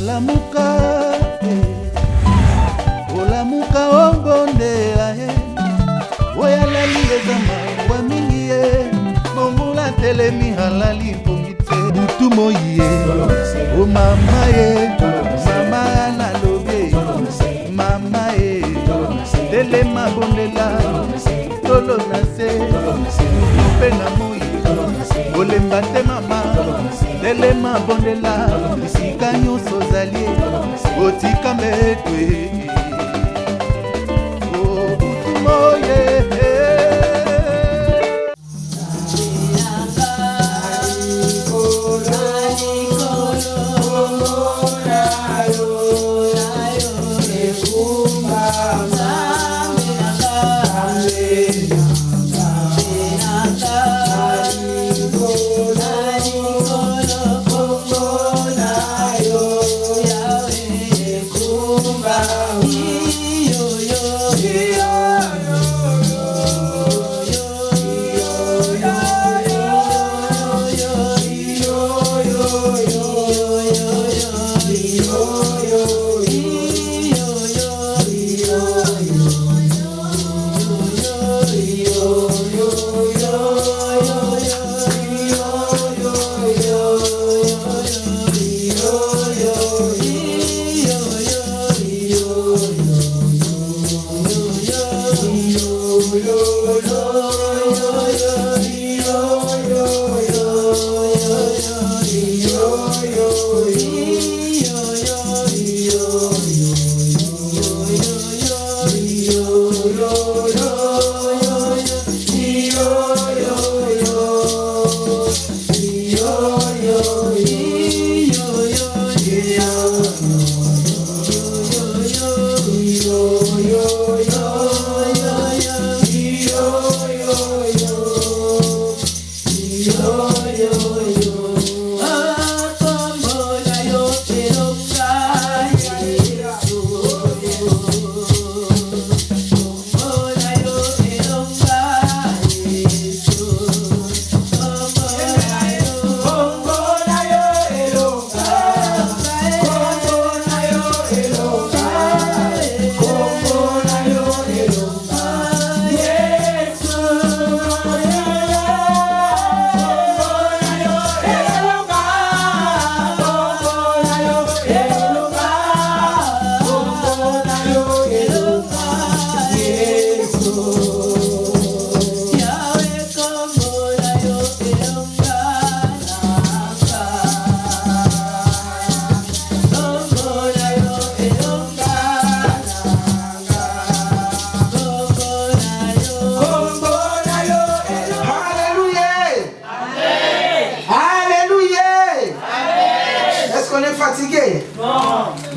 olamuka olamuka obondela oya lali ezama wa mingi mongula telemi halali pongite butu moye o mama mama na lobe mama telema bondela tolo na se pe na moyi olemba te mama telema bondela bisika nyonso zalie otika mbetwe o butu moye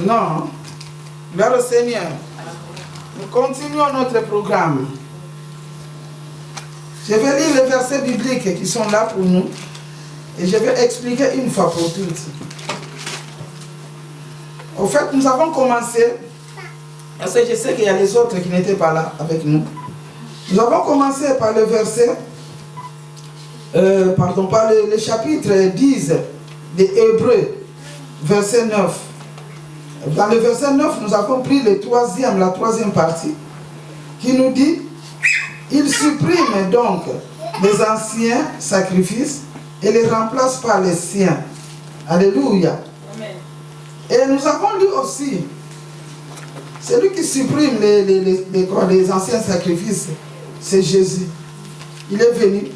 Non. Vers le Seigneur. Nous continuons notre programme. Je vais lire les versets bibliques qui sont là pour nous. Et je vais expliquer une fois pour toutes. Au fait, nous avons commencé, parce que je sais qu'il y a les autres qui n'étaient pas là avec nous. Nous avons commencé par le verset, par le chapitre 10 des Hébreux, verset 9. Dans le verset 9, nous avons pris la troisième partie, qui nous dit, il supprime donc les anciens sacrifices et les remplace par les siens. Alléluia. Amen. Et nous avons lu aussi, celui qui supprime les anciens sacrifices, c'est Jésus. Il est venu,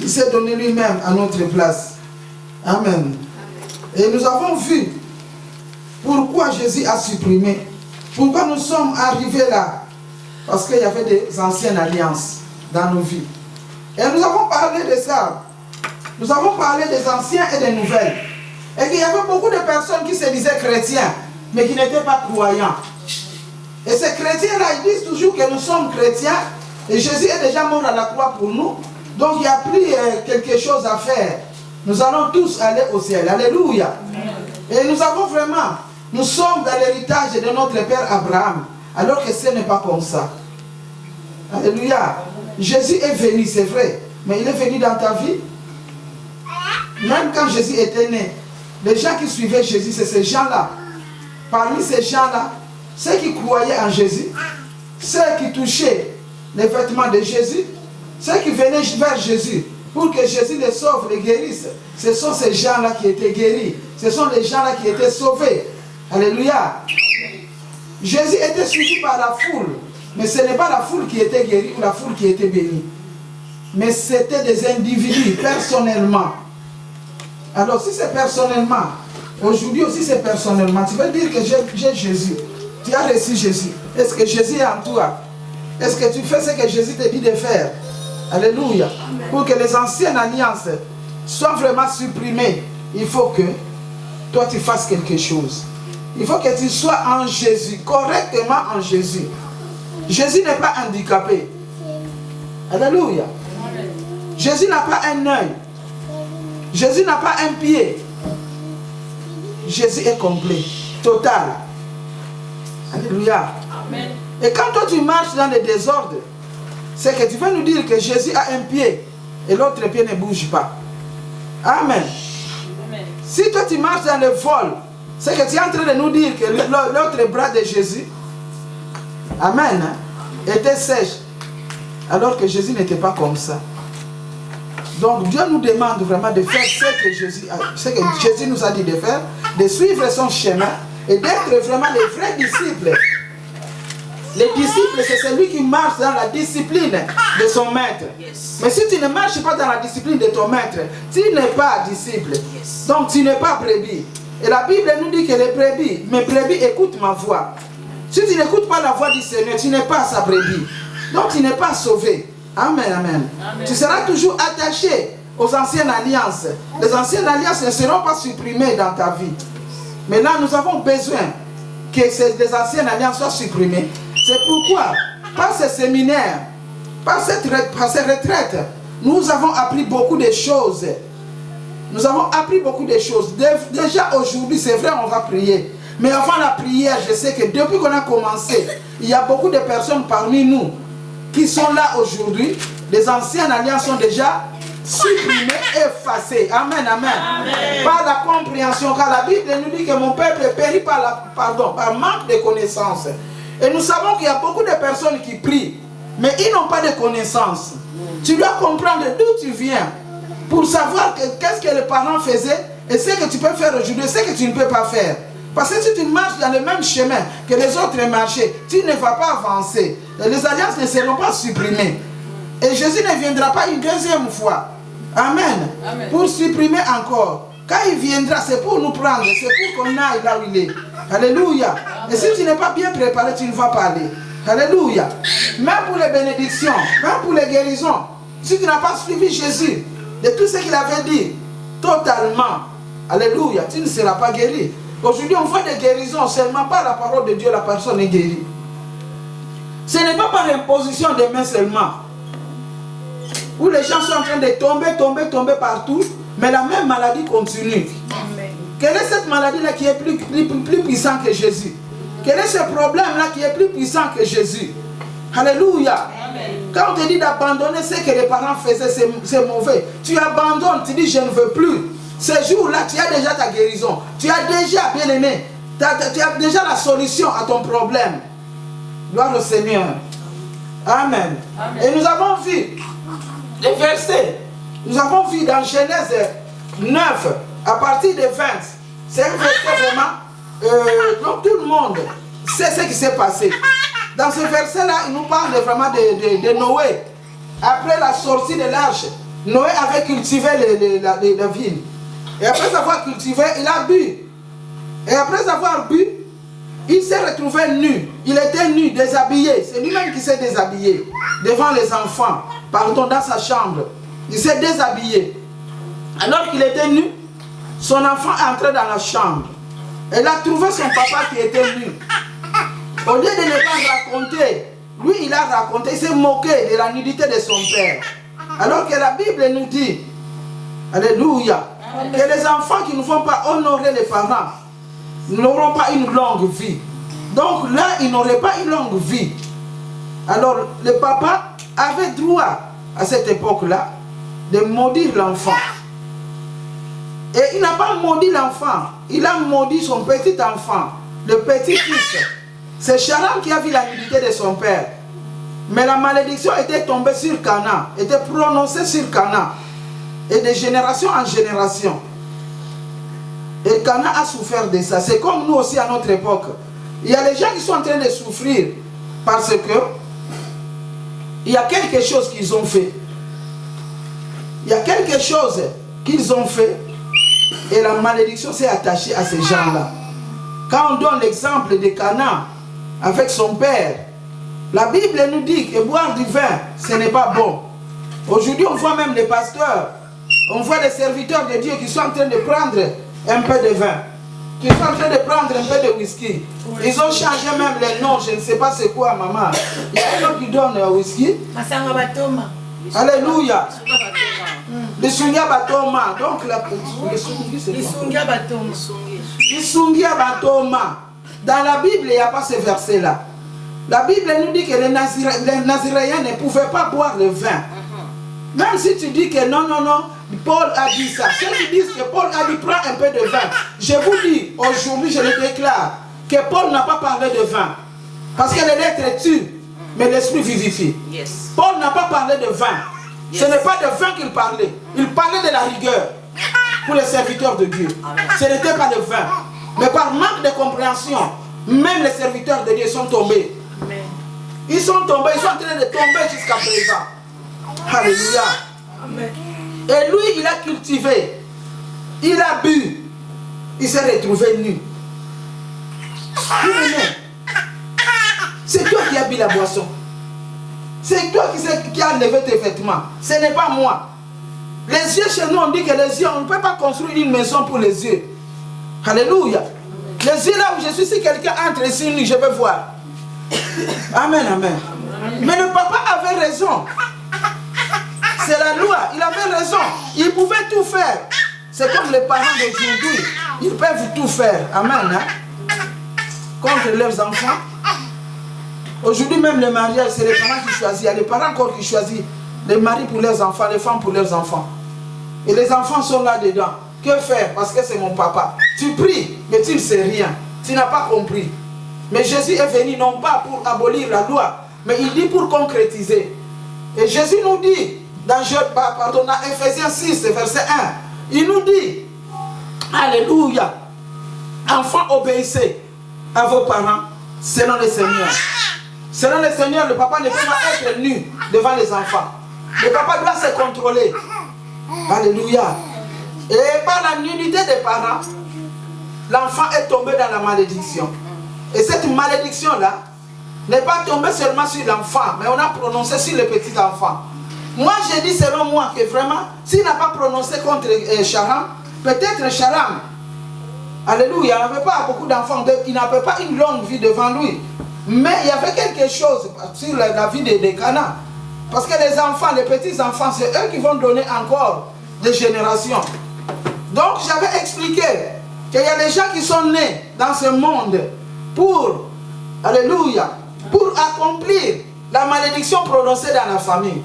il s'est donné lui-même à notre place. Amen. Et nous avons vu pourquoi Jésus a supprimé, pourquoi nous sommes arrivés là. Parce qu'il y avait des anciennes alliances dans nos vies. Et nous avons parlé de ça. Nous avons parlé des anciens et des nouvelles. Et qu'il y avait beaucoup de personnes qui se disaient chrétiens, mais qui n'étaient pas croyants. Et ces chrétiens-là, ils disent toujours que nous sommes chrétiens, et Jésus est déjà mort à la croix pour nous. Donc il n'y a plus quelque chose à faire. Nous allons tous aller au ciel. Alléluia. Et nous avons vraiment, nous sommes dans l'héritage de notre père Abraham, alors que ce n'est pas comme ça. Alléluia. Jésus est venu, c'est vrai, mais il est venu dans ta vie. Même quand Jésus était né, les gens qui suivaient Jésus, c'est ces gens-là parmi ces gens-là, ceux qui croyaient en Jésus, ceux qui touchaient les vêtements de Jésus, ceux qui venaient vers Jésus pour que Jésus les sauve, les guérisse, ce sont ces gens-là qui étaient guéris. Ce sont les gens-là qui étaient sauvés. Alléluia. Jésus était suivi par la foule, mais ce n'est pas la foule qui était guérie ou la foule qui était bénie. Mais c'était des individus, personnellement. Alors si c'est personnellement, aujourd'hui aussi c'est personnellement, tu veux dire que j'ai Jésus. Tu as reçu Jésus. Est-ce que Jésus est en toi? Est-ce que tu fais ce que Jésus te dit de faire? Alléluia. Pour que les anciennes alliances soient vraiment supprimées, il faut que toi tu fasses quelque chose. Il faut que tu sois en Jésus, correctement en Jésus. Jésus n'est pas handicapé. Alléluia. Jésus n'a pas un œil. Jésus n'a pas un pied. Jésus est complet, total. Alléluia. Amen. Et quand toi tu marches dans le désordre, c'est que tu veux nous dire que Jésus a un pied et l'autre pied ne bouge pas. Amen. Amen. Si toi tu marches dans le vol, c'est que tu es en train de nous dire que l'autre bras de Jésus, amen, était sèche, alors que Jésus n'était pas comme ça. Donc Dieu nous demande vraiment de faire ce que Jésus nous a dit de faire, de suivre son chemin et d'être vraiment les vrais disciples. Les disciples, c'est celui qui marche dans la discipline de son maître. Mais si tu ne marches pas dans la discipline de ton maître, tu n'es pas disciple. Donc tu n'es pas brebis. Et la Bible nous dit que les brebis, mes brebis écoutent ma voix. Si tu n'écoutes pas la voix du Seigneur, tu n'es pas sa brebis. Donc tu n'es pas sauvé. Amen, amen. Amen. Tu seras toujours attaché aux anciennes alliances. Les anciennes alliances ne seront pas supprimées dans ta vie. Mais là, nous avons besoin que les anciennes alliances soient supprimées. C'est pourquoi, par ce séminaire, par ces retraites, nous avons appris beaucoup de choses. Nous avons appris beaucoup de choses. Déjà aujourd'hui, c'est vrai, on va prier. Mais avant la prière, je sais que depuis qu'on a commencé, il y a beaucoup de personnes parmi nous qui sont là aujourd'hui. Les anciennes alliances sont déjà supprimées, effacées. Amen, amen, amen. Par la compréhension, car la Bible nous dit que mon peuple périt par manque de connaissances. Et nous savons qu'il y a beaucoup de personnes qui prient, mais ils n'ont pas de connaissances. Tu dois comprendre d'où tu viens pour savoir qu'est-ce que les parents faisaient et ce que tu peux faire aujourd'hui, ce que tu ne peux pas faire. Parce que si tu marches dans le même chemin que les autres marchaient, tu ne vas pas avancer. Les alliances ne seront pas supprimées. Et Jésus ne viendra pas une deuxième fois. Amen. Amen. Pour supprimer encore. Quand il viendra, c'est pour nous prendre, c'est pour qu'on aille là où il est. Alléluia. Amen. Et si tu n'es pas bien préparé, tu ne vas pas aller. Alléluia. Même pour les bénédictions, même pour les guérisons, si tu n'as pas suivi Jésus, de tout ce qu'il avait dit, totalement, alléluia, tu ne seras pas guéri. Aujourd'hui, on voit des guérisons seulement par la parole de Dieu, la personne est guérie. Ce n'est pas par imposition des mains seulement. Où les gens sont en train de tomber partout, mais la même maladie continue. Amen. Quelle est cette maladie-là qui est plus puissante que Jésus? Quel est ce problème-là qui est plus puissant que Jésus? Alléluia. Amen. Quand on te dit d'abandonner ce que les parents faisaient, c'est mauvais. Tu abandonnes, tu dis je ne veux plus. Ce jour-là, tu as déjà ta guérison. Tu as déjà, bien aimé, tu as déjà la solution à ton problème. Gloire au Seigneur. Amen. Amen. Et nous avons vu les versets. Nous avons vu dans Genèse 9, à partir de 20. C'est un verset vraiment, donc tout le monde sait ce qui s'est passé. Dans ce verset-là, il nous parle vraiment de Noé. Après la sortie de l'arche, Noé avait cultivé la ville. Et après avoir cultivé, il a bu. Et après avoir bu, il s'est retrouvé nu. Il était nu, déshabillé. C'est lui-même qui s'est déshabillé devant les enfants. Pardon, dans sa chambre. Il s'est déshabillé. Alors qu'il était nu, son enfant est entré dans la chambre. Elle a trouvé son papa qui était nu. Au lieu de ne pas raconter, lui il a raconté, il s'est moqué de la nudité de son père. Alors que la Bible nous dit, alléluia, que les enfants qui ne vont pas honorer les parents n'auront pas une longue vie. Donc là, ils n'auraient pas une longue vie. Alors le papa avait droit à cette époque-là de maudire l'enfant. Et il n'a pas maudit l'enfant, il a maudit son petit enfant. le petit-fils. C'est Charan qui a vu la nudité de son père. Mais la malédiction était tombée sur Canaan, était prononcée sur Canaan. Et de génération en génération. Et Canaan a souffert de ça. C'est comme nous aussi à notre époque. Il y a des gens qui sont en train de souffrir parce que il y a quelque chose qu'ils ont fait. Il y a quelque chose qu'ils ont fait et la malédiction s'est attachée à ces gens-là. Quand on donne l'exemple de Canaan avec son père, la Bible nous dit que boire du vin, ce n'est pas bon. Aujourd'hui, on voit même les pasteurs, on voit les serviteurs de Dieu qui sont en train de prendre un peu de vin, qui sont en train de prendre un peu de whisky. Ils ont changé même les noms, je ne sais pas c'est quoi, maman. Il y a un autre qui donne whisky. Alléluia. Le Sungia Batoma. Donc, le Sungia Batoma. Le Sungia Batoma. Dans la Bible, il n'y a pas ce verset-là. La Bible nous dit que les Naziréens ne pouvaient pas boire le vin. Même si tu dis que non, Paul a dit ça. Ceux qui disent que Paul a dit prends un peu de vin. Je vous dis, aujourd'hui, je le déclare, que Paul n'a pas parlé de vin. Parce que les lettres tuent, mais l'esprit vivifie. Yes. Paul n'a pas parlé de vin. Yes. Ce n'est pas de vin qu'il parlait. Il parlait de la rigueur pour les serviteurs de Dieu. Amen. Ce n'était pas le vin. Mais par manque de compréhension, même les serviteurs de Dieu sont tombés. Amen. Ils sont tombés, ils sont en train de tomber jusqu'à présent. Alléluia. Amen. Et lui, il a cultivé, il a bu, il s'est retrouvé nu. C'est toi qui as bu la boisson. C'est toi qui as enlevé tes vêtements. Ce n'est pas moi. Les yeux chez nous, on dit que les yeux, on ne peut pas construire une maison pour les yeux. Alléluia. Les yeux là où je suis, si quelqu'un entre ici, je vais voir. Amen, amen. Mais le papa avait raison. C'est la loi, il avait raison. Il pouvait tout faire. C'est comme les parents d'aujourd'hui. Ils peuvent tout faire. Amen. Hein? Contre leurs enfants. Aujourd'hui même le mariage, c'est les parents qui choisissent. Il y a les parents encore qui choisissent les maris pour leurs enfants, les femmes pour leurs enfants. Et les enfants sont là-dedans. Que faire? Parce que c'est mon papa. Tu pries, mais tu ne sais rien. Tu n'as pas compris. Mais Jésus est venu non pas pour abolir la loi, mais il dit pour concrétiser. Et Jésus nous dit, dans Ephésiens 6, verset 1, il nous dit, alléluia, enfants, obéissez à vos parents selon le Seigneur. Selon le Seigneur, le papa ne peut pas être nu devant les enfants. Le papa doit se contrôler. Alléluia. Et par la nudité des parents, l'enfant est tombé dans la malédiction. Et cette malédiction-là n'est pas tombée seulement sur l'enfant, mais on a prononcé sur les petits enfants. Moi, j'ai dit selon moi que vraiment, s'il n'a pas prononcé contre Charan, peut-être Charan, alléluia, il n'avait pas beaucoup d'enfants, il n'avait pas une longue vie devant lui. Mais il y avait quelque chose sur la vie de Canaan. Parce que les enfants, les petits-enfants, c'est eux qui vont donner encore des générations. Donc, j'avais expliqué qu'il y a des gens qui sont nés dans ce monde pour, alléluia, pour accomplir la malédiction prononcée dans la famille.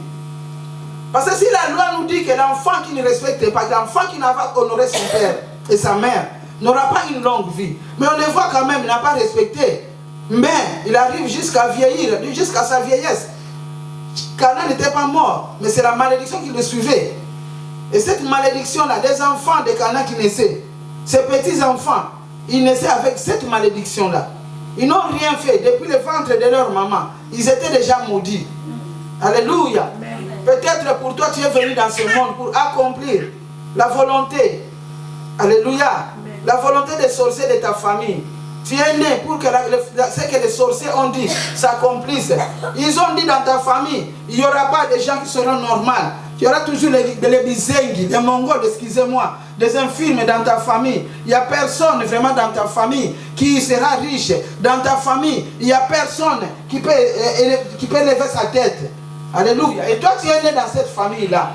Parce que si la loi nous dit que l'enfant qui ne respecte pas, l'enfant qui n'a pas honoré son père et sa mère, n'aura pas une longue vie. Mais on le voit quand même, il n'a pas respecté. Mais il arrive jusqu'à vieillir, jusqu'à sa vieillesse. Canaan n'était pas mort, mais c'est la malédiction qui le suivait. Et cette malédiction-là, des enfants de Canaan qui naissaient, ces petits-enfants, ils naissaient avec cette malédiction-là. Ils n'ont rien fait. Depuis le ventre de leur maman, ils étaient déjà maudits. Alléluia. Peut-être pour toi, tu es venu dans ce monde pour accomplir la volonté. Alléluia. La volonté des sorciers de ta famille. Tu es né pour que ce que les sorciers ont dit s'accomplisse. Ils ont dit dans ta famille, il n'y aura pas de gens qui seront normaux. Il y aura toujours les bizengi, des mongols, excusez-moi, des infirmes dans ta famille. Il n'y a personne vraiment dans ta famille qui sera riche. Dans ta famille, il n'y a personne qui peut lever sa tête. Alléluia. Et toi, tu es né dans cette famille-là.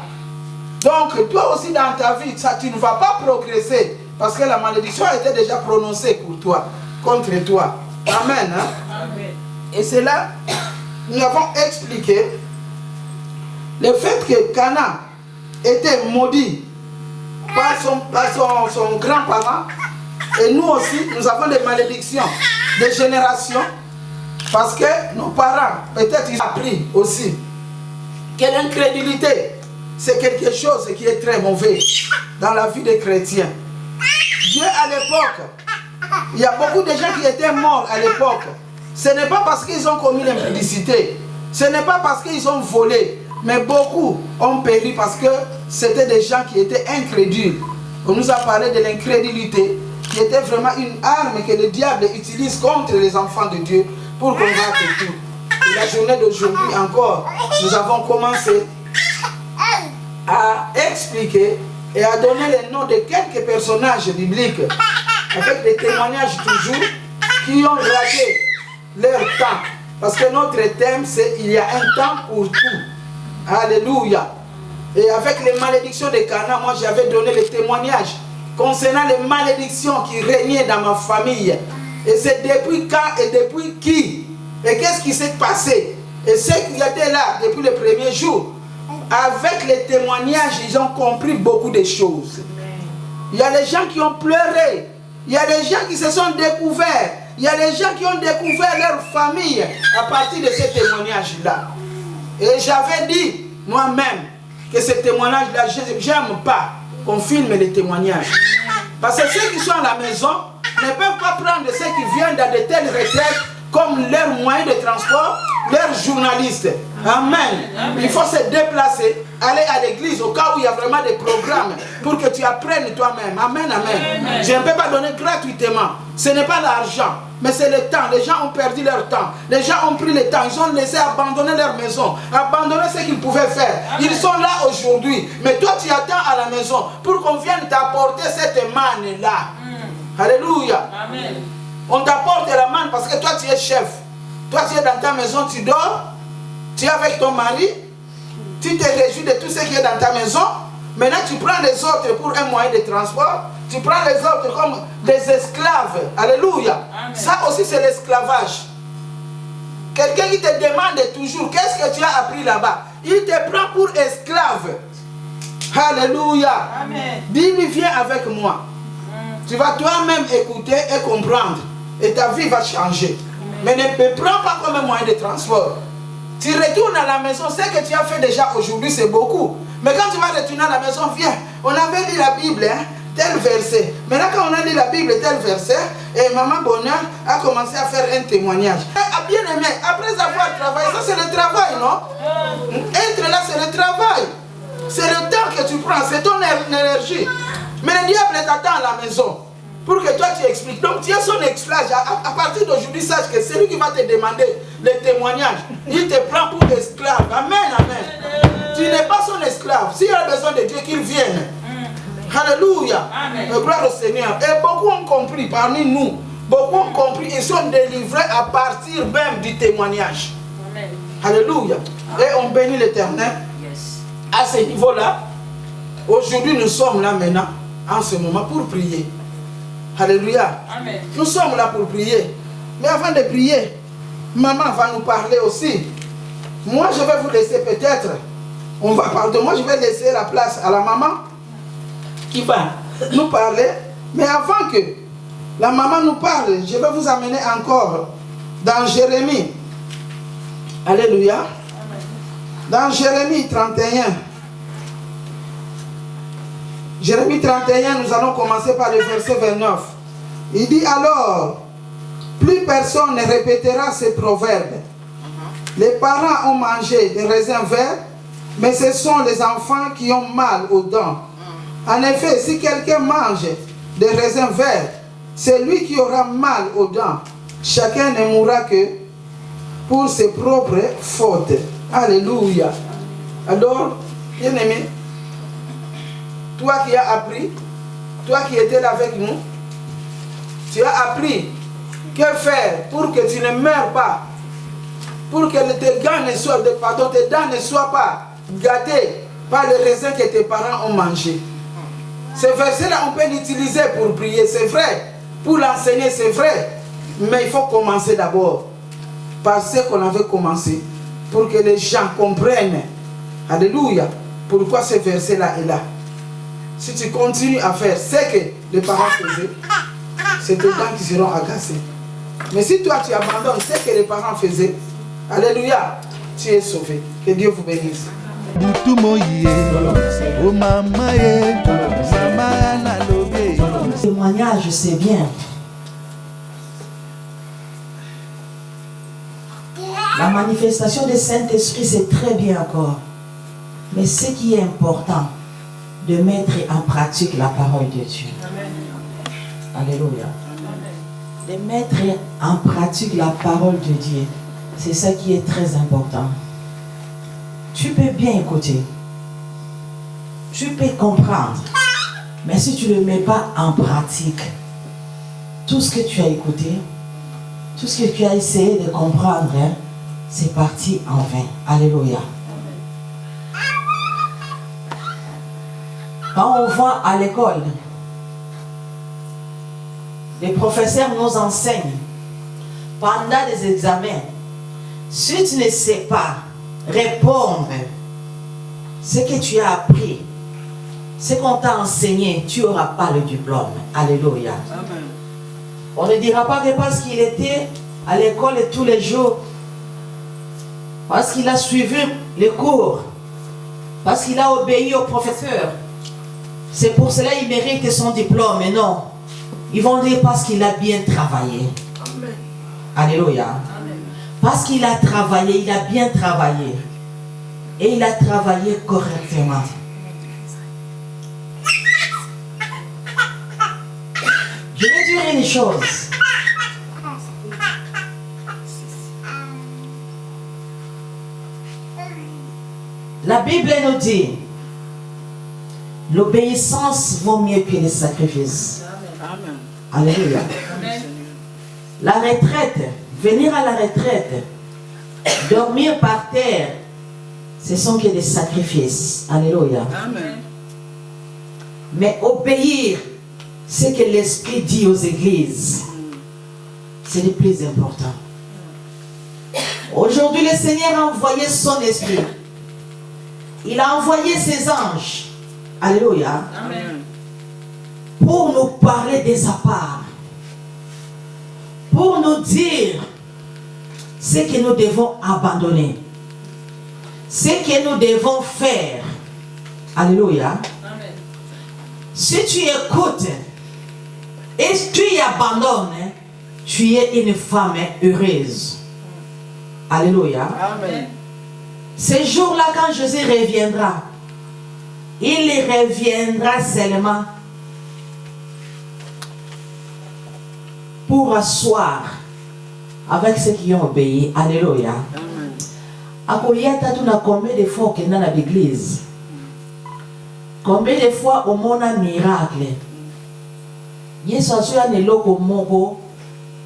Donc, toi aussi dans ta vie, ça, tu ne vas pas progresser. Parce que la malédiction a été déjà prononcée pour toi, contre toi. Amen. Hein? Amen. Et c'est là, nous avons expliqué le fait que Canaan était maudit par son grand-parent Et nous aussi, nous avons des malédictions de génération. Parce que nos parents, peut-être ils ont appris aussi que l'incrédulité, c'est quelque chose qui est très mauvais dans la vie des chrétiens. Dieu à l'époque, il y a beaucoup de gens qui étaient morts à l'époque. Ce n'est pas parce qu'ils ont commis l'impudicité, ce n'est pas parce qu'ils ont volé, mais beaucoup ont péri parce que c'était des gens qui étaient incrédules. On nous a parlé de l'incrédulité, qui était vraiment une arme que le diable utilise contre les enfants de Dieu pour combattre tout. Et la journée d'aujourd'hui encore, nous avons commencé à expliquer et à donner les noms de quelques personnages bibliques avec des témoignages toujours qui ont raté leur temps. Parce que notre thème c'est il y a un temps pour tout. Alléluia. Et avec les malédictions de Cana, moi j'avais donné les témoignages concernant les malédictions qui régnaient dans ma famille. Et c'est depuis quand et depuis qui? Et qu'est-ce qui s'est passé? Et ceux qui étaient là depuis le premier jour, avec les témoignages, ils ont compris beaucoup de choses. Il y a des gens qui ont pleuré. Il y a des gens qui se sont découverts. Il y a des gens qui ont découvert leur famille à partir de ces témoignages-là. Et j'avais dit moi-même que ces témoignages-là, je n'aime pas qu'on filme les témoignages. Parce que ceux qui sont à la maison ne peuvent pas prendre ceux qui viennent dans de telles retraites comme leur moyen de transport, leurs journalistes. Amen. Il faut se déplacer, aller à l'église au cas où il y a vraiment des programmes pour que tu apprennes toi-même. Amen, amen. Je ne peux pas donner gratuitement. Ce n'est pas l'argent, mais c'est le temps. Les gens ont perdu leur temps. Les gens ont pris le temps. Ils ont laissé abandonner leur maison, abandonner ce qu'ils pouvaient faire. Ils sont là aujourd'hui. Mais toi, tu attends à la maison pour qu'on vienne t'apporter cette manne-là. Alléluia. Amen. On t'apporte la manne parce que toi, tu es chef. Toi, tu es dans ta maison, tu dors. Tu es avec ton mari. Tu te réjouis de tout ce qui est dans ta maison. Maintenant, tu prends les autres pour un moyen de transport. Tu prends les autres comme des esclaves. Alléluia. Amen. Ça aussi, c'est l'esclavage. Quelqu'un qui te demande toujours qu'est-ce que tu as appris là-bas. Il te prend pour esclave. Alléluia. Dis-lui, viens avec moi. Tu vas toi-même écouter et comprendre. Et ta vie va changer. Mais ne te prends pas comme un moyen de transport. Tu retournes à la maison. Ce que tu as fait déjà aujourd'hui, c'est beaucoup. Mais quand tu vas retourner à la maison, viens. On avait lu la Bible, hein, tel verset. Maintenant, quand on a lu la Bible, tel verset, et Maman Bonheur a commencé à faire un témoignage. Bien aimé, après avoir travaillé, ça c'est le travail, non? Être là, c'est le travail. C'est le temps que tu prends, c'est ton énergie. Mais le diable t'attend à la maison pour que toi tu expliques. Donc tu es son esclave. À partir d'aujourd'hui, sache que c'est lui qui va te demander les témoignages. Il te prend pour esclave. Amen, amen. Tu n'es pas son esclave. S'il a besoin de Dieu, qu'il vienne. Alléluia. Gloire au Seigneur. Et beaucoup ont compris parmi nous. Beaucoup ont compris. Ils sont délivrés à partir même du témoignage. Amen. Alléluia. Et on bénit l'Éternel. À ce niveau-là, aujourd'hui nous sommes là maintenant, en ce moment, pour prier. Alléluia. Amen. Nous sommes là pour prier. Mais avant de prier, maman va nous parler aussi. Moi, je vais vous laisser peut-être. On va parler. Moi, je vais laisser la place à la maman qui va nous parler. Mais avant que la maman nous parle, je vais vous amener encore dans Jérémie. Alléluia. Amen. Dans Jérémie 31. Jérémie 31, nous allons commencer par le verset 29. Il dit alors, plus personne ne répétera ces proverbes. Les parents ont mangé des raisins verts, mais ce sont les enfants qui ont mal aux dents. En effet, si quelqu'un mange des raisins verts, c'est lui qui aura mal aux dents. Chacun ne mourra que pour ses propres fautes. Alléluia. Alors, bien aimé, toi qui as appris, toi qui étais là avec nous, tu as appris que faire pour que tu ne meurs pas, pour que tes dents ne soient, tes dents ne soient pas gâtées par les raisins que tes parents ont mangés. Ce verset-là, on peut l'utiliser pour prier, c'est vrai. Pour l'enseigner, c'est vrai. Mais il faut commencer d'abord par ce qu'on avait commencé, pour que les gens comprennent. Alléluia. Pourquoi ce verset-là est là. Si tu continues à faire ce que les parents faisaient, c'est tes dents qui seront agacées. Mais si toi tu abandonnes ce que les parents faisaient, alléluia, tu es sauvé. Que Dieu vous bénisse. Témoignage, c'est bien. La manifestation du Saint-Esprit, c'est très bien encore. Mais ce qui est important, de mettre en pratique la parole de Dieu. Alléluia. De mettre en pratique la parole de Dieu. C'est ça qui est très important. Tu peux bien écouter. Tu peux comprendre. Mais si tu ne le mets pas en pratique, tout ce que tu as écouté, tout ce que tu as essayé de comprendre, hein, c'est parti en vain. Alléluia. Quand on va à l'école, les professeurs nous enseignent pendant les examens. Si tu ne sais pas répondre ce que tu as appris, ce qu'on t'a enseigné, tu n'auras pas le diplôme. Alléluia. Amen. On ne dira pas que parce qu'il était à l'école tous les jours, parce qu'il a suivi les cours, parce qu'il a obéi au professeur, c'est pour cela qu'il mérite son diplôme. Mais non, ils vont dire parce qu'il a bien travaillé. Amen. Alléluia. Amen. Parce qu'il a travaillé, il a bien travaillé. Et il a travaillé correctement. Je vais dire une chose. La Bible nous dit, l'obéissance vaut mieux que les sacrifices. Amen. Alléluia. Amen. La retraite, venir à la retraite, dormir par terre, ce sont que des sacrifices. Alléluia. Amen. Mais obéir, ce que l'Esprit dit aux églises, c'est le plus important. Aujourd'hui, le Seigneur a envoyé son Esprit. Il a envoyé ses anges. Alléluia. Amen. Pour nous parler de sa part. Pour nous dire ce que nous devons abandonner. Ce que nous devons faire. Alléluia. Amen. Si tu écoutes et tu y abandonnes, tu es une femme heureuse. Alléluia. Amen. Ce jour-là, quand Jésus reviendra, il reviendra seulement pour asseoir avec ceux qui ont obéi. Alléluia. Amen. Combien de fois qu'on est dans l'église? Combien de fois au monde un miracle? Yesu azoya neloko moko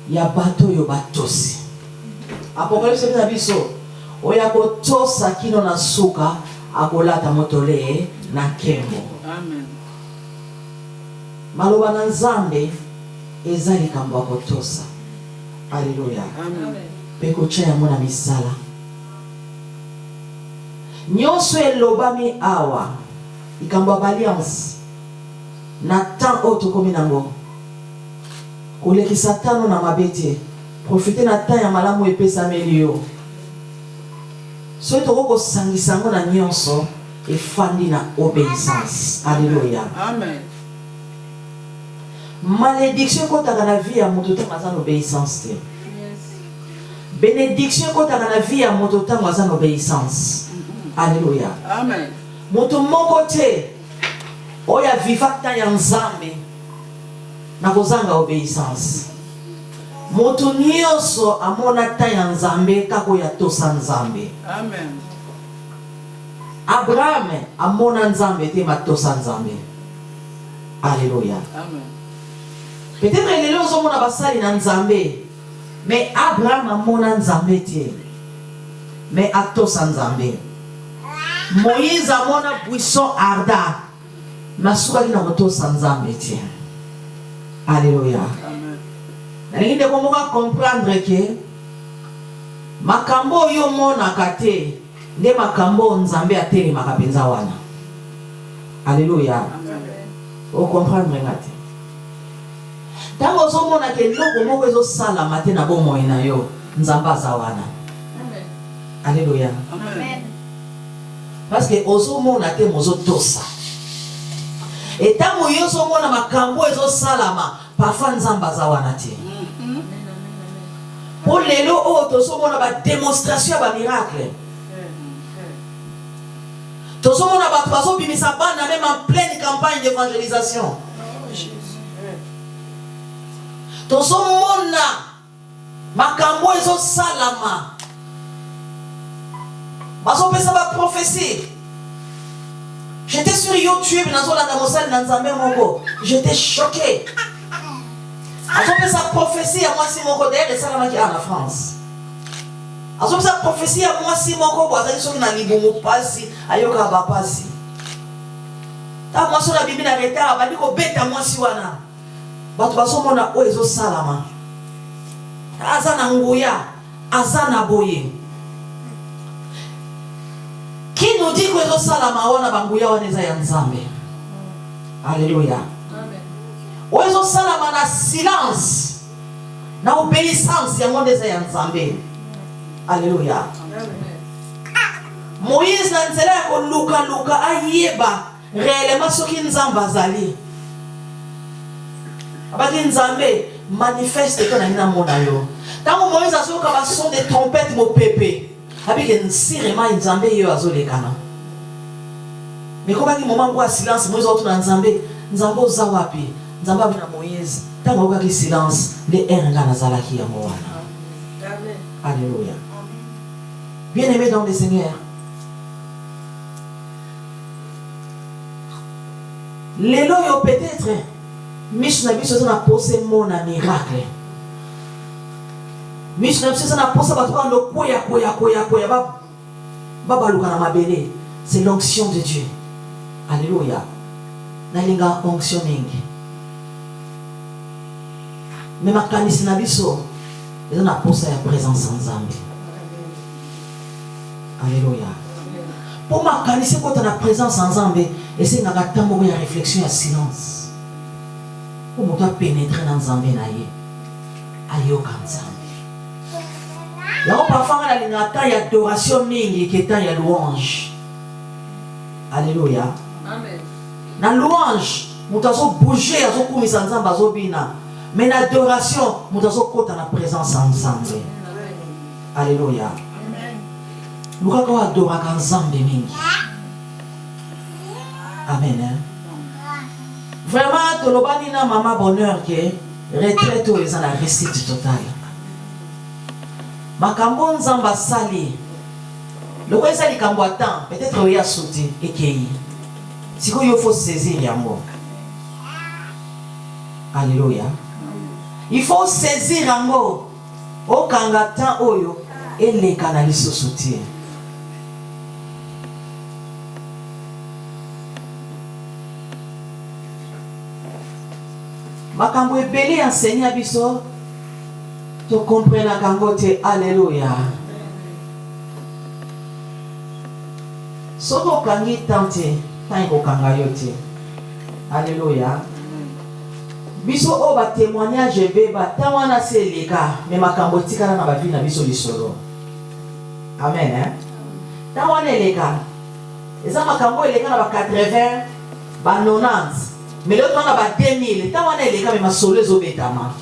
ya bato yo batosi. Apocalypse na biso oya kotosa kino na suka akolata motole na kembo. Amen. Maloba na Nzambe ezali kamba kotosa. Alléluia. Amen. Peko chaya mona misala. Nyonso elobami awa ikamba alliance na temps auto komi nango. Koleki satano na mabete. Profiter na temps ya malamu epesa melio. So toko sangisango na nyonso efandi na obéissance. Alléluia. Amen. Malédiction kotaka na vie ya moto tanga za obéissance te. Yes. Bénédiction kotaka na vie ya moto tanga za obéissance. Alléluia. Amen. Moto moko te oya vivata ya Nzambe na kozanga obéissance. Moto nyonso amona ta ya Nzambe kako ya tosa Nzambe. Amen. Abraham amona Nzambe te matosa Nzambe. Alléluia. Amen. Peut-être que les gens ont basali na Nzambe, mais Abraham amona Nzambe te, mais atosa Nzambe. Moïse amona buisson arda, masuka na motosa Nzambe te. Alléluia. Amen. Nalingide komoka comprendre que makambo yo mona kate nde makambo Nzambe ateli makapenza wana. Alléluia. Amen. O comprendre ngati. Tango ozomona ke eloko moko ezosalama te na bomoi na yo, Nzambe aza wana. Alléluia. Amen. Parce que ozomona te mozotosa. Et tango yo ozomona makambo ezosalama, parfois Nzambe aza wana te. Pour lelo o tozomona ba démonstration ba miracle. Tozomona ba bazo bimisa bana même en pleine campagne d'évangélisation. Tozomona makambo ezosalama. Bazo pesa ba prophétie. J'étais sur YouTube dans la mosale dans Nzambe moko. J'étais choqué. Bazo pesa prophétie à moi si moko d'ailleurs ça la qui en France. Bazo pesa prophétie à moi si moko bazali soki na libumu pasi ayoka ba pasi. Ta moi sur la Bible na retard ba diko beta moi si wana. Bato bazomona o ezosalama. Azana nguya, azana boye. Qui nous dit que ezosalama wana banguya wana eza ya Nzambe? Alléluia. Amen. O ezosalama na silence, na obéissance ya monde eza ya Nzambe. Alléluia. Moïse na nzela ya koluka ayeba réellement soki Nzambe azali. Abaki Nzambe manifeste que na mona yo. Tango Moïse azoka ba son de trompette mo pépé. Abiki nsirema Nzambe yo azolekana. Mais comment ki moment kwa silence Moïse otuna Nzambe, Nzambe oza wapi? Nzambe abina Moïse. Tango kwa ki silence, le eranga nazalaki ya moana. Amen. Alléluia. Bien-aimés dans le Seigneur. Lelo yo peut-être Michna biso na pose mona miracle. Michna biso na pose batwa ndo koya baba luka na mabele. C'est l'onction de Dieu. Alléluia. Na linga onction mingi. Mais makanisi na biso na pose ya présence en Nzambe. Alléluia. Pour makanisi ko ta na présence en Nzambe, et c'est na katambo ya réflexion ya silence. Pour moi pénétrer dans Nzambe na ye ayoka Nzambe là parfois on a l'inata ya adoration mingi qui est ya louange. Alléluia. Amen. Na louange mutazo bouger azo kumisa Nzambe azo bina, mais na adoration mutazo kota na présence en Nzambe. Alléluia. Amen. Luka ko adoraka Nzambe mingi. Amen. Hein? Vraiment, tu l'as na maman bonheur que retraite ou les en a récite total. Makambo Nzamba sali. Le quoi ça li kamboatan, peut-être il y a sauté et qu'il si il faut saisir yango. Alléluia. Il faut saisir yango. O kangatan oyo et les canali soutien. Makambo ebeli enseigner biso to comprendre kango te. Alléluia. Soko kangi tante tango kanga yote. Alléluia. Biso o ba témoignage beba tawana seleka mais makambo tikala na ba vie na biso lisolo. Amen hein. Tawana eleka. Eza makambo eleka na ba 80 ba 90. Mais l'autre on a pas 2000. Tant on est les gars mais ma soleuse au bétama.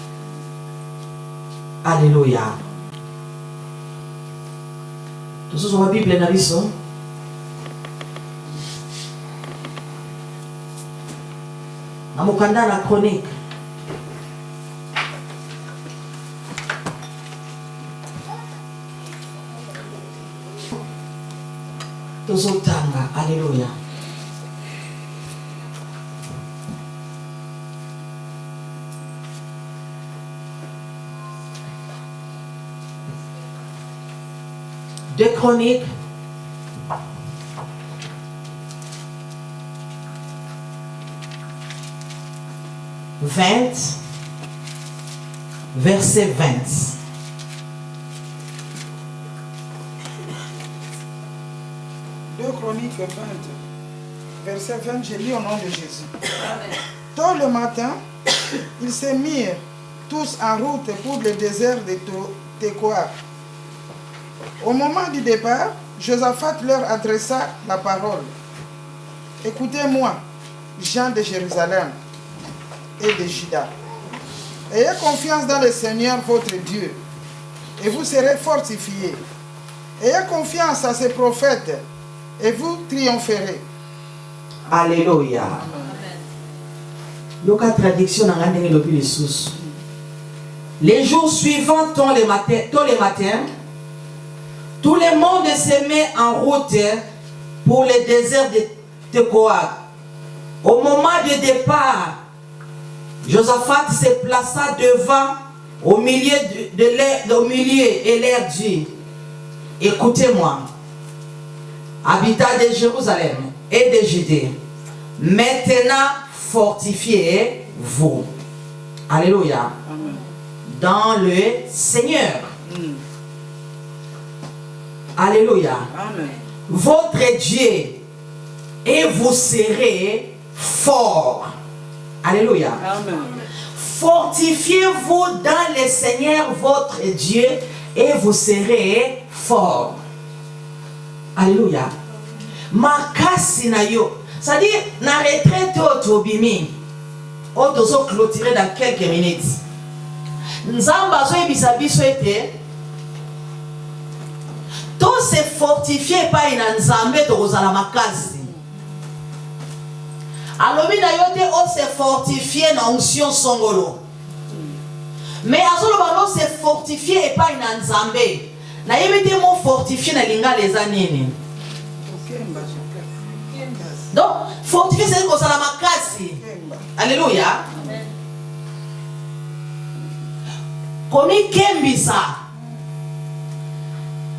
Alléluia. Tout ça sur la Bible na biso. Na mokanda na chronique. Tout ça tanga. Alléluia. Deux Chroniques, verset 20. Deux Chroniques 20, verset 20, j'ai lu au nom de Jésus. Tôt le matin, Ils se mirent tous en route pour le désert de Tekoa. Au moment du départ, Josaphat leur adressa la parole. Écoutez-moi, gens de Jérusalem et de Juda. Ayez confiance dans le Seigneur votre Dieu, et vous serez fortifiés. Ayez confiance à ses prophètes, et vous triompherez. Alléluia. Yoka traduction dans le sous. Les jours suivants, tôt les matins, tout le monde se met en route pour le désert de Tekoa. Au moment du départ, Josaphat se plaça devant, au milieu et l'air dit, écoutez-moi, habitants de Jérusalem et de Judée, maintenant fortifiez-vous. Alléluia. Amen. Dans le Seigneur. Alléluia. Amen. Votre Dieu, et vous serez forts. Alléluia. Amen. Fortifiez-vous dans le Seigneur votre Dieu et vous serez forts. Alléluia. Makasi na yo. C'est-à-dire, na retraite otobimi. Otozo clôturer dans quelques minutes. Nzamba zo ebisa biso ete. To se fortifier pa ina nzambe to kozala makasi. Alobi na yo te o se fortifier na onction songolo. Mais azolo bano se fortifier et pas ina nzambe. Na yebi te mo fortifier na linga les anini. Donc fortifier c'est kozala makasi. Alléluia. Komi kembisa.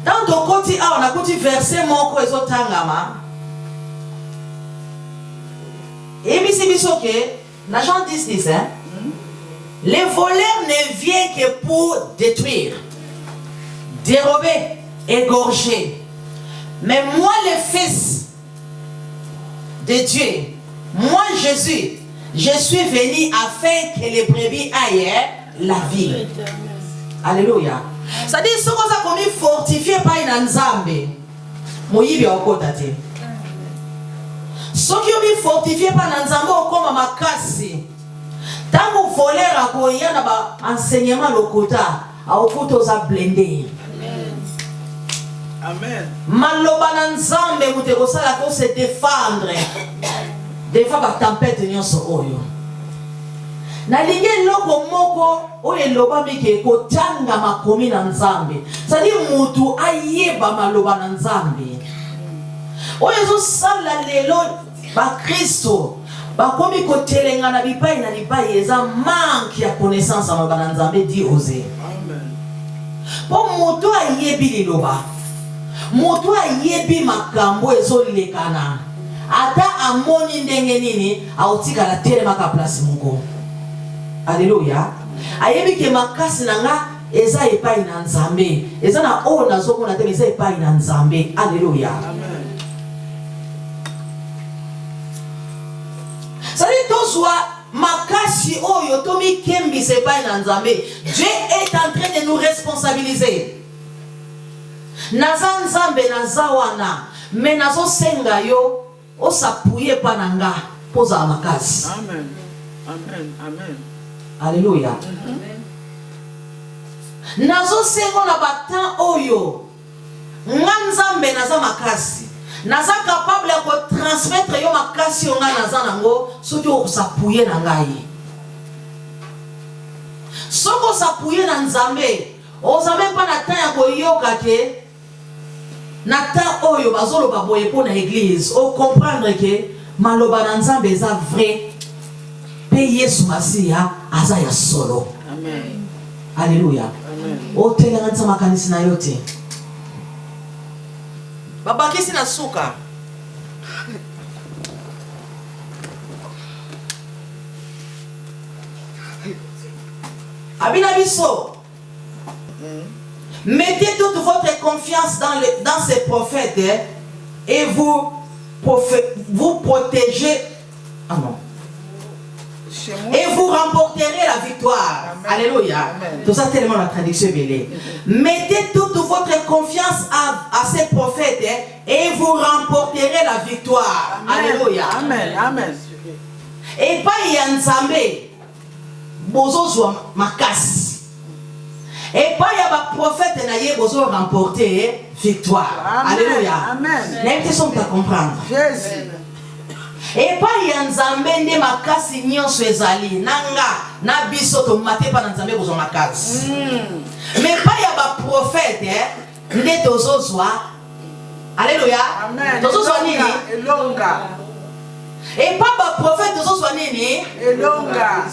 Dans ton côté, on a côté verset mon ko ezotangama. Et bisi biso ke na Jean 10 hein. Les voleurs ne viennent que pour détruire, dérober, égorger. Mais moi, le Fils de Dieu, moi Jésus, je suis venu afin que les brebis aient la vie. Alléluia. C'est-à-dire, ce qu'on a commis fortifié par une nzambe, moyibi okotate. Ce qui ont fortifié par une nzambe okoma makasi. Tant que voleur a koya na ba enseignement lokota, a okuto za blender. Amen. Maloba na nzambe muteko sala ko se défendre. Des fois ba tempête nyonso oyo. Na linge loko moko oye loba mike ko tanga makomi na nzambe. Sadi mutu ayeba maloba na nzambe. Oye zo sala lelo ba Kristo. Bakomi kotelenga na bipai na bipai eza manque ya connaissance à maloba na nzambe di osé. Amen. Po mutu ayebi liloba. Mutu ayebi makambo ezolekana. Ata amoni ndenge nini autika la tele maka place moko. Alléluia. Ayebi ke makasi nanga eza epai na nzambe. Eza na o nazoko na tele eza epai na nzambe. Alléluia. Amen. Ça dit tout soit makasi oyo tomi kembi se epai na nzambe. Dieu est en train de nous responsabiliser. Naza nzambe naza wana mais nazo senga yo o sapuye pananga poza makasi. Amen. Amen. Amen. Alléluia. Nazo sengo na batan oyo nzambe naza makasi. Naza capable de transmettre yo makasi yo nga naza nango soki o sapuye na ngai. Soko sapuye na nzambe oza même pas na temps ya koyoka ke na temps oyo bazoloba boye po na église o comprendre que maloba na nzambe eza vrai pe Yesu Masiya aza ya solo. Amen. Alléluia. Amen. O telenga nza makanisi na yote babakisi na suka abina biso. Mettez toute votre confiance dans ces prophètes et vous protégez. Ah non. Et vous remporterez la victoire. Amen. Alléluia. Amen. Tout ça tellement la traduction belée. Mettez toute votre confiance à ces prophètes et vous remporterez la victoire. Amen. Alléluia. Amen. Amen. Et pas Yanzambe. Bozo zwa makasi. Et pas yaba prophète naye bozo remporter victoire. Amen. Alléluia. Amen. N'importe quoi comprendre. Jésus. Et pas Yanzambe nde makasi nyonso ezali nanga na biso to mate pa Nzambe bozo makasi. Mais pas yaba prophète nde tozo zwa. Alléluia. Amen. Tozo zwa nini? Elonga. Et pas ba prophète tozo zwa nini? Elonga.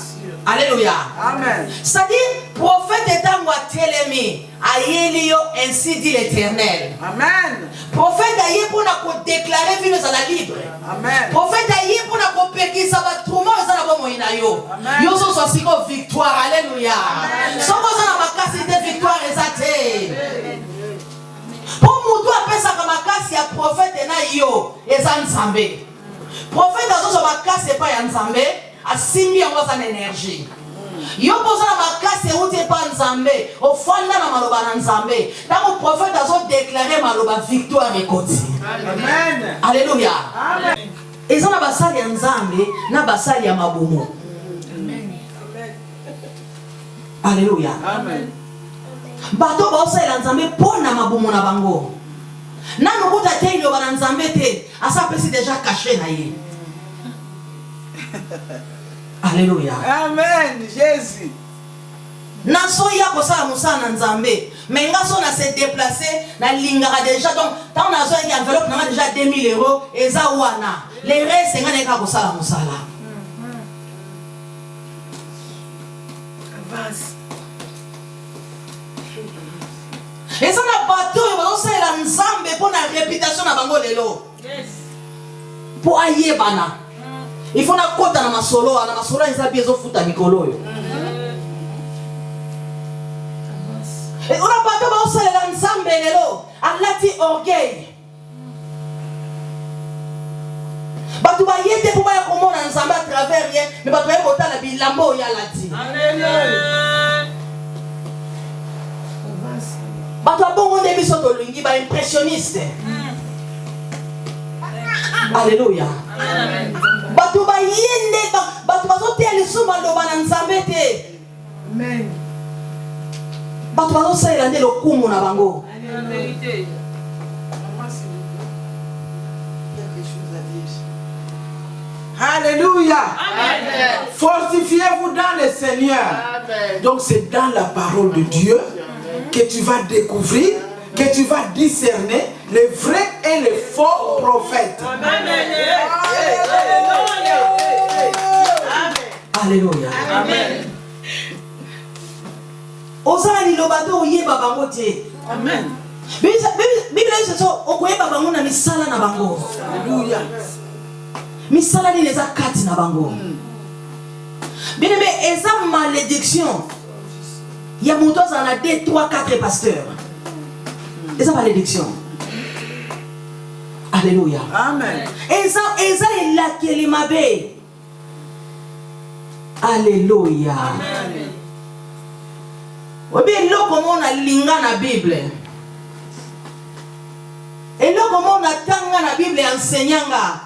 Alléluia. Amen. C'est-à-dire, prophète étant wa telemi, ayelio ainsi dit l'Éternel. Amen. Prophète aye pour na déclarer vie à la libre. Amen. Prophète aye pour na peki ça va tout le monde ça na bon moina yo. Yo so so siko victoire. Alléluia. So ko ça na makasi de victoire ezate. Pour mutu apesa ka makasi ya prophète na yo eza Nzambe. Prophète azo so makasi pa ya Nzambe. Asimbi yango sa énergie. Yo poza na makasi uti pa Nzambe, ofanda na maloba na Nzambe. Tango prophète azo déclarer maloba victoire ekoti. Amen. Alléluia. Amen. Eza na basali ya Nzambe na basali ya mabomo. Amen. Alléluia. Amen. Bato ba osala Nzambe pona mabomo na bango. Nanu kuta te ilo ba Nzambe te, asa pesi déjà caché na ye. Alléluia. Amen. Jésus. Naso ya kosala musala na Nzambe. Mais ngaso na se déplacer na lingara déjà donc tant na zo ya enveloppe na déjà 2000 € eza wana. Les restes ngane ka kosala musala. Avance. Eza na bato yo bazosala Nzambe pour na réputation na bango lelo. Yes. Pour ayebana. Il faut na kota na masolo eza biezo futa mikolo yo. Et on a pas de bosser l'ensemble lelo, alati orgueil. Batu ba yete pour ba komona ensemble à travers rien, mais batu ba kota la bilambo ya lati. Amen. Batu bongo de biso to lingi ba impressionniste. Alléluia. Amen. Batu ba yende batu bazote alisuma ndo bana Nzambe te. Amen. Batu bazosala nde lokumu na bango. Vérité. Alléluia. Amen. Fortifiez-vous dans le Seigneur. Amen. Donc c'est dans la parole de Dieu que tu vas découvrir, que tu vas discerner les vrais et les faux prophètes. Amen. Alléluia. Amen. Osala ni lobato oyeba bango te. Amen. Bible dit que okoyeba bango na misala na bango. Alléluia. Misala ni eza kati na bango. Bien aimé, eza malédiction. Il y a mon temps en a 2, 3, 4 pasteurs. Eza malédiction. Alléluia. Amen. Eza la kelimabe. Alléluia. Amen. Obi eloko mona linga na Bible. Eloko mona tanga na Bible enseignanga.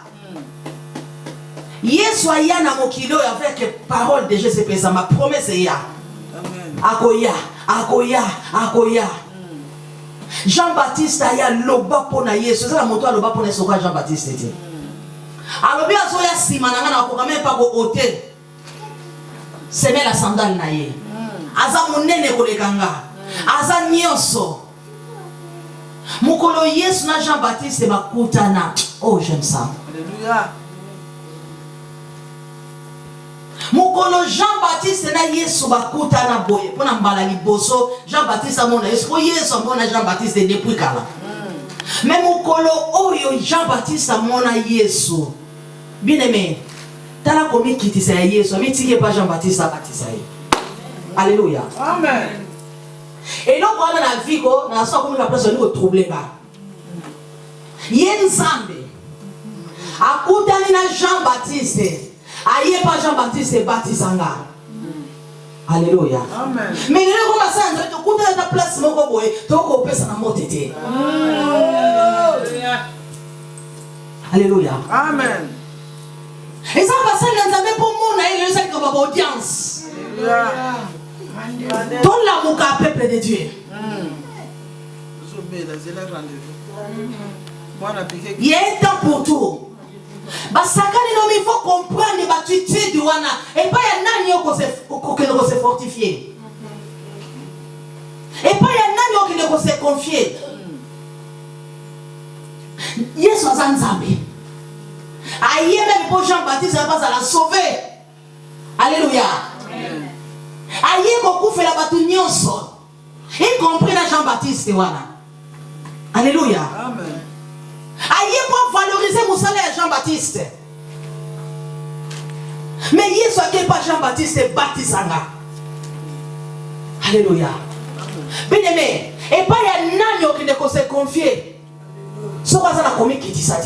Yesu aya na mokilo avec parole de Jésus présent ma promesse ya. Amen. Akoya. Jean-Baptiste aya loba pona Yesu. C'est la moto loba pona soka Jean-Baptiste dit. Alobi azoya simananga na ko même pas ko hôtel. C'est la sandale na ye. Aza munene kolekanga. Aza nyonso. Mukolo Yesu na Jean-Baptiste bakutana. Oh, j'aime ça. Alléluia. Mukolo Jean-Baptiste na Yesu bakutana boye. Pona mbala liboso Jean-Baptiste amona Yesu. Po Yesu amona Jean-Baptiste depuis kala. Mais mukolo oyo Jean-Baptiste amona Yesu. Bien aimé. Tala komi kitisa ya Yesu. Ami tiki pa Jean-Baptiste abatisa ye. Alléluia. Amen. Et donc, on a la vie, on a ça comme la personne qui trouble. Yen Nzambe. Akutani na Jean-Baptiste. Aïe pas Jean-Baptiste baptisanga. Alléluia. Amen. Mais il est comme ça, tu as ta place, mon goboy, tu as coupé ça dans mon tété. Alléluia. Amen. Et ça va ça, il y a pour moi, il y a une audience. Donne l'amour au peuple de Dieu. Il y a un temps pour tout. Il faut comprendre l'attitude de Wana. Et pas il y a un qui se fortifier. Et pas il y a un qui se confier. Yes, on s'en sabe. Aïe, même pour Jean-Baptiste, ça va la sauver. Alléluia. Aïe, beaucoup fait la bataille. Y compris la Jean-Baptiste. Alléluia. Amen. Aïe, pour valoriser mon salaire Jean-Baptiste. Mais il soit que pas Jean-Baptiste baptisanga. Alléluia. Bien aimé. Et pas il y a un qui ne se confier. Ce qu'on a commis qui dit ça.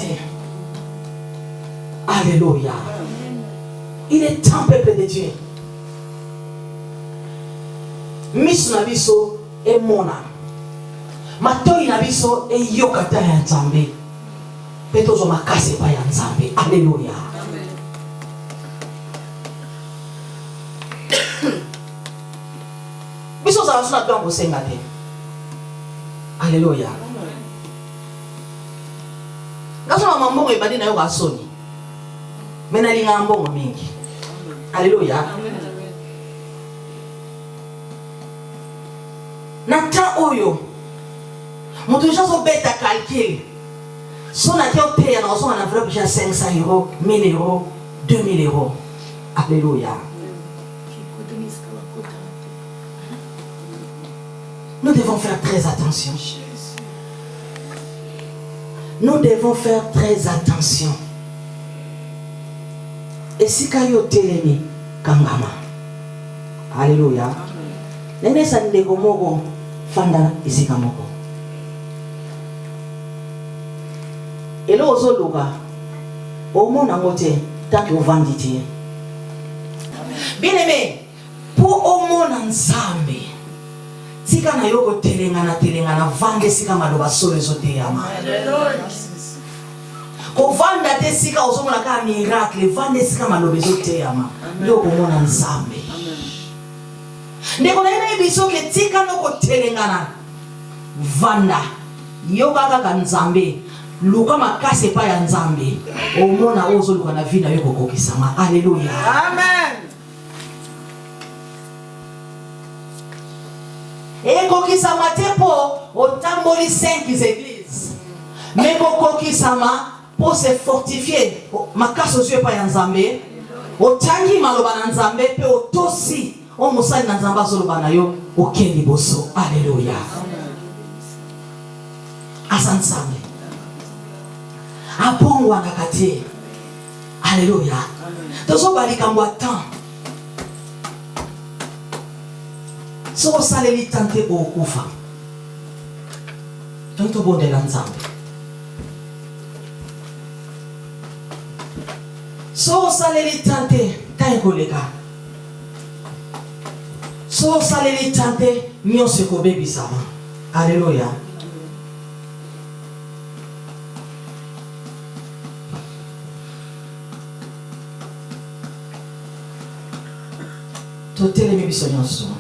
Alléluia. Il est temps, peuple de Dieu. Miss Nabiso et Mona. Matoi Nabiso et Yokata Yanzambe. Petozo makase pa Yanzambe. Alléluia. Biso za wasuna tuwa kusengate. Alléluia. Kasoma mambongo ibadi na yoga soni. Mena linga mbongo mingi. Alléluia. Nata oyo. Moto jaso beta calcul. Son a été payé dans son enveloppe déjà 500 €, 1000 €, 2000 €. Alléluia. Nous devons faire très attention. Nous devons faire très attention. Et si kayo telemi kangama. Alléluia. Nene sande gomogo fanda isikamoko. Et là, aux autres, au monde en côté, tant que vous vendez. Bien aimé, pour au monde en Zambie, si quand vous avez telengana, vendre si quand vous avez sauvé les autres. Quand vous vendez si quand vous avez un miracle, vendre si quand vous avez sauvé les autres. Vous au monde en Zambie. Ne connaissez pas que si quand vous avez telengana, vendre, yoga en Zambie. Luka makase pa ya Nzambe omona ozo luka na vida yoko kokisama. Alléluia. Amen. Et kokisama tepo otamboli 5 églises. Mais kokisama pour se fortifier makase ozo pa ya Nzambe otangi maloba na Nzambe pe otosi o musali na Nzamba zoloba na yo okendi boso. Alléluia. Asansambe. Apongwa nakati. Alléluia. Tozo balika mbwatan. So saleli tante o kufa. Tonto bonde la Nzambe. So saleli tante tainkoleka. So saleli tante nyose ko bebi sama. Alléluia. Totele mi bisognoso.